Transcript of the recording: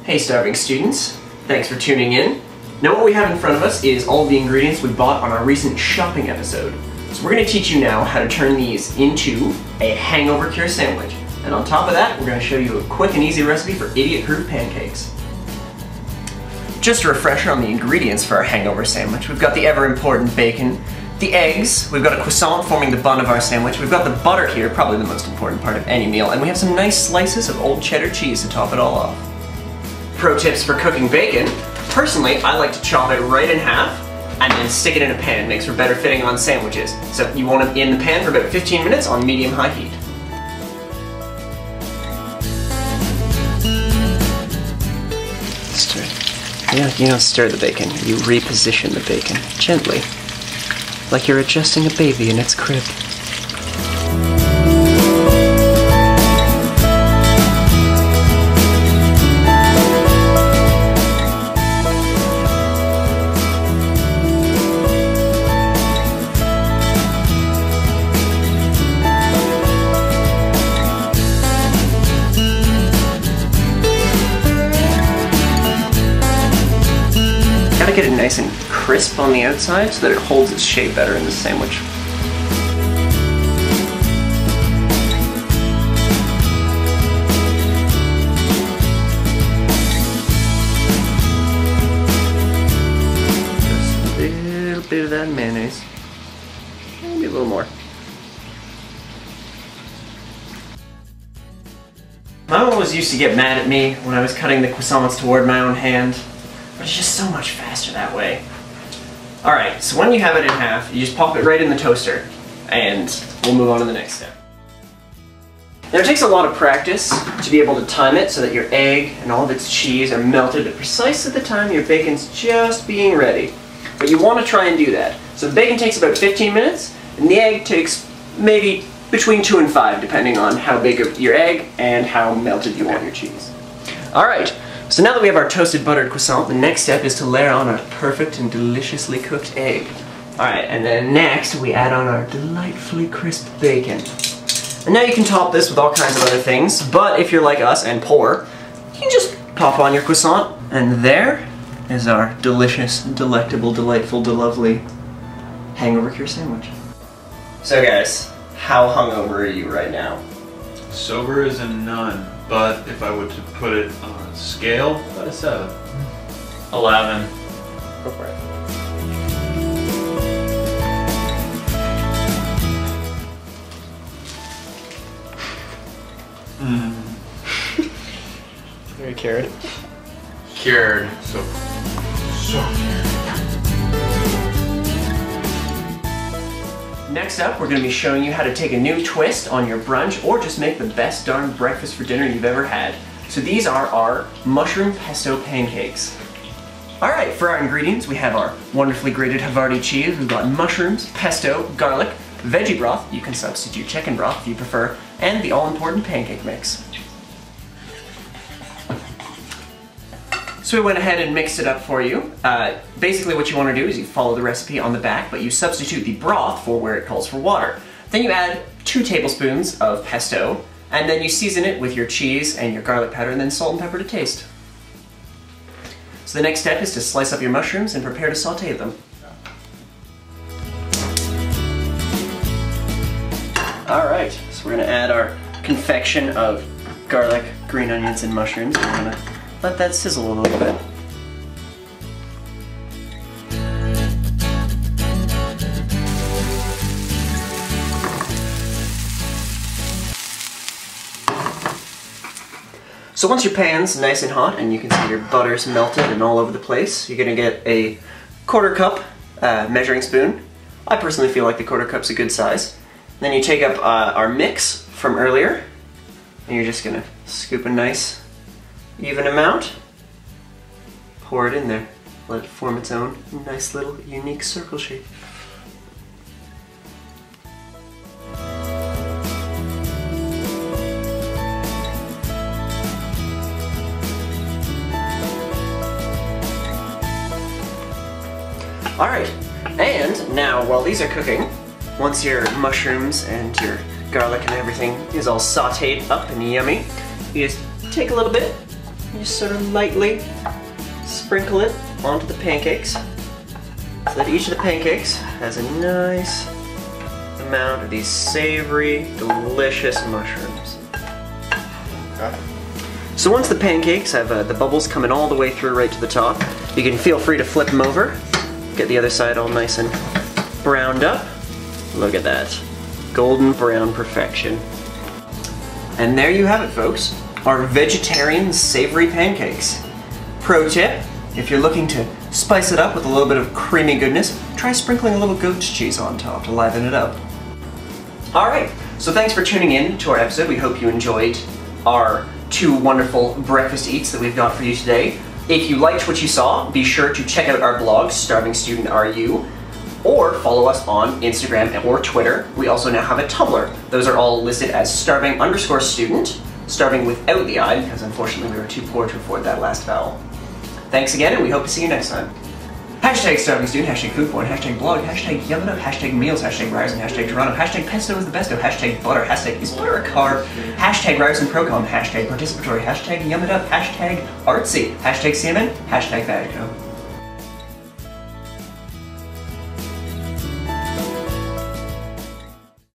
Hey starving students, thanks for tuning in. Now what we have in front of us is all the ingredients we bought on our recent shopping episode. So we're going to teach you now how to turn these into a hangover cure sandwich. And on top of that, we're going to show you a quick and easy recipe for idiot-proof pancakes. Just a refresher on the ingredients for our hangover sandwich. We've got the ever-important bacon, the eggs, we've got a croissant forming the bun of our sandwich, we've got the butter here, probably the most important part of any meal, and we have some nice slices of old cheddar cheese to top it all off. Pro tips for cooking bacon. Personally, I like to chop it right in half and then stick it in a pan. It makes for better fitting on sandwiches. So you want it in the pan for about 15 minutes on medium-high heat. Stir. You don't stir the bacon, you reposition the bacon gently, like you're adjusting a baby in its crib. Gotta get it nice and crisp on the outside so that it holds its shape better in the sandwich. Just a little bit of that mayonnaise. Maybe a little more. My mom always used to get mad at me when I was cutting the croissants toward my own hand. But it's just so much faster that way. Alright, so when you have it in half, you just pop it right in the toaster, and we'll move on to the next step. Now it takes a lot of practice to be able to time it so that your egg and all of its cheese are melted at precisely the time your bacon's just being ready. But you want to try and do that. So the bacon takes about 15 minutes, and the egg takes maybe between 2 and 5, depending on how big your egg and how melted you want your cheese. Alright. So now that we have our toasted buttered croissant, the next step is to layer on our perfect and deliciously cooked egg. Alright, and then next we add on our delightfully crisp bacon. And now you can top this with all kinds of other things, but if you're like us and poor, you can just pop on your croissant, and there is our delicious, delectable, delightful, delovely hangover cure sandwich. So guys, how hungover are you right now? Sober as a none, but if I were to put it on a scale, about a 7. 11. Go for it. Very cured. Cured. So cured. Next up, we're going to be showing you how to take a new twist on your brunch or just make the best darn breakfast for dinner you've ever had. So these are our mushroom pesto pancakes. Alright, for our ingredients, we have our wonderfully grated Havarti cheese, we've got mushrooms, pesto, garlic, veggie broth, you can substitute chicken broth if you prefer, and the all-important pancake mix. So we went ahead and mixed it up for you. Basically what you want to do is you follow the recipe on the back, but you substitute the broth for where it calls for water. Then you add 2 tablespoons of pesto, and then you season it with your cheese and your garlic powder, and then salt and pepper to taste. So the next step is to slice up your mushrooms and prepare to saute them. Alright, so we're going to add our confection of garlic, green onions, and mushrooms. We're going to let that sizzle a little bit. So once your pan's nice and hot and you can see your butter's melted and all over the place, you're going to get a 1/4 cup measuring spoon. I personally feel like the 1/4 cup's a good size. Then you take up our mix from earlier, and you're just going to scoop a nice even amount, pour it in there, let it form its own nice little unique circle shape. Alright, and now while these are cooking, once your mushrooms and your garlic and everything is all sauteed up and yummy, you just take a little bit, You just sort of lightly sprinkle it onto the pancakes so that each of the pancakes has a nice amount of these savory, delicious mushrooms. So once the pancakes have the bubbles coming all the way through right to the top, you can feel free to flip them over. Get the other side all nice and browned up. Look at that. Golden brown perfection. And there you have it, folks. Our vegetarian savory pancakes. Pro tip, if you're looking to spice it up with a little bit of creamy goodness, try sprinkling a little goat's cheese on top to liven it up. Alright, so thanks for tuning in to our episode. We hope you enjoyed our 2 wonderful breakfast eats that we've got for you today. If you liked what you saw, be sure to check out our blog, Starving Student Are You, or follow us on Instagram or Twitter. We also now have a Tumblr. Those are all listed as starving_student, starving without the I, because unfortunately we were too poor to afford that last vowel. Thanks again, and we hope to see you next time. Hashtag Starving Student, hashtag Foodborne, hashtag blog, hashtag Yummin' Up, hashtag meals, hashtag Ryerson, hashtag Toronto, hashtag pesto is the besto, hashtag butter, hashtag is butter a carb, hashtag Ryerson Procom, hashtag participatory, hashtag Yummin' Up, hashtag artsy, hashtag CMN, hashtag Badco.